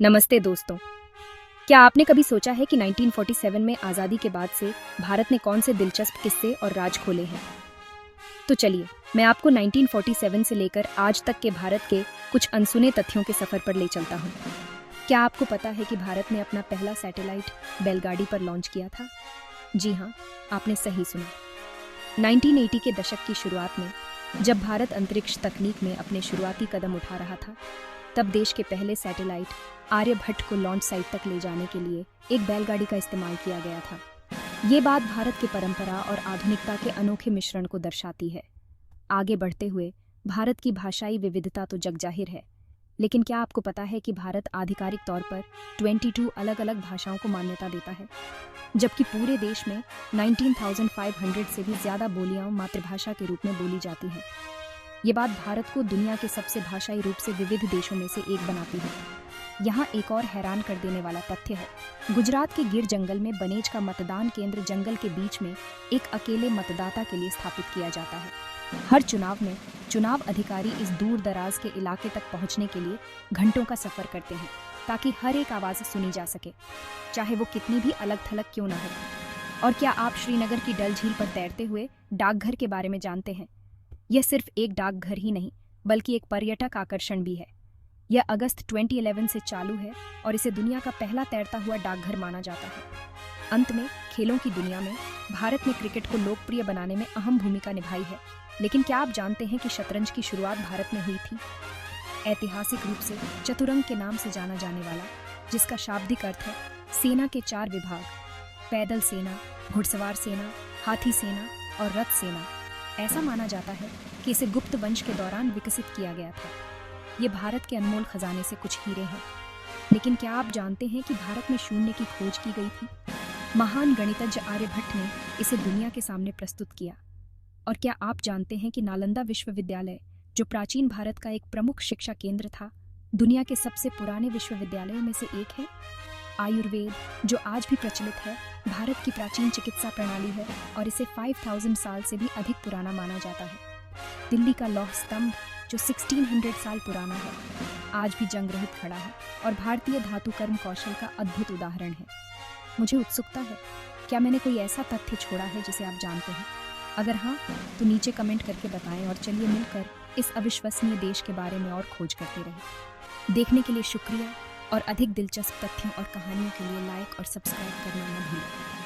नमस्ते दोस्तों। क्या आपने कभी सोचा है कि 1947 में आज़ादी के बाद से भारत ने कौन से दिलचस्प किस्से और राज खोले हैं? तो चलिए, मैं आपको 1947 से लेकर आज तक के भारत के कुछ अनसुने तथ्यों के सफ़र पर ले चलता हूँ। क्या आपको पता है कि भारत ने अपना पहला सैटेलाइट बैलगाड़ी पर लॉन्च किया था? जी हाँ, आपने सही सुना। 1980 के दशक की शुरुआत में जब भारत अंतरिक्ष तकनीक में अपने शुरुआती कदम उठा रहा था, तब देश के पहले सैटेलाइट आर्यभट्ट को लॉन्च साइट तक ले जाने के लिए एक बैलगाड़ी का इस्तेमाल किया गया था। ये बात भारत की परंपरा और आधुनिकता के अनोखे मिश्रण को दर्शाती है। आगे बढ़ते हुए भारत की भाषाई विविधता तो जगजाहिर है, लेकिन क्या आपको पता है कि भारत आधिकारिक तौर पर 22 अलग-अलग भाषाओं को मान्यता देता है, जबकि पूरे देश में 19,500 से भी ज़्यादा बोलियां मातृभाषा के रूप में बोली जाती हैं। ये बात भारत को दुनिया के सबसे भाषाई रूप से विविध देशों में से एक बनाती है। यहाँ एक और हैरान कर देने वाला तथ्य है। गुजरात के गिर जंगल में बनेज का मतदान केंद्र जंगल के बीच में एक अकेले मतदाता के लिए स्थापित किया जाता है। हर चुनाव में चुनाव अधिकारी इस दूर दराज के इलाके तक पहुँचने के लिए घंटों का सफर करते हैं, ताकि हर एक आवाज़ सुनी जा सके, चाहे वो कितनी भी अलग थलग क्यों ना हो। और क्या आप श्रीनगर की डल झील पर तैरते हुए डाकघर के बारे में जानते हैं? यह सिर्फ एक डाकघर ही नहीं, बल्कि एक पर्यटक आकर्षण भी है। यह अगस्त 2011 से चालू है और इसे दुनिया का पहला तैरता हुआ डाकघर माना जाता है। अंत में, खेलों की दुनिया में भारत ने क्रिकेट को लोकप्रिय बनाने में अहम भूमिका निभाई है। लेकिन क्या आप जानते हैं कि शतरंज की शुरुआत भारत में हुई थी? ऐतिहासिक रूप से चतुरंग के नाम से जाना जाने वाला, जिसका शाब्दिक अर्थ है सेना के 4 विभाग, पैदल सेना, घुड़सवार सेना, हाथी सेना और रथ सेना। ऐसा माना जाता है कि इसे गुप्त वंश के दौरान विकसित किया गया था। ये भारत के अनमोल खजाने से कुछ हीरे हैं। लेकिन क्या आप जानते हैं कि भारत में शून्य की खोज की गई थी? महान गणितज्ञ आर्यभट्ट ने इसे दुनिया के सामने प्रस्तुत किया। और क्या आप जानते हैं कि नालंदा विश्वविद्यालय, जो प्राचीन भारत का एक प्रमुख शिक्षा केंद्र था, दुनिया के सबसे पुराने विश्वविद्यालयों में से एक है? आयुर्वेद, जो आज भी प्रचलित है, भारत की प्राचीन चिकित्सा प्रणाली है और इसे 5000 साल से भी अधिक पुराना माना जाता है। दिल्ली का लौह स्तंभ, जो 1600 साल पुराना है, आज भी जंग रहित खड़ा है और भारतीय धातु कर्म कौशल का अद्भुत उदाहरण है। मुझे उत्सुकता है, क्या मैंने कोई ऐसा तथ्य छोड़ा है जिसे आप जानते हैं? अगर हाँ, तो नीचे कमेंट करके बताएं और चलिए मिलकर इस अविश्वसनीय देश के बारे में और खोज करते रहें। देखने के लिए शुक्रिया और अधिक दिलचस्प तथ्यों और कहानियों के लिए लाइक और सब्सक्राइब करना न भूलें।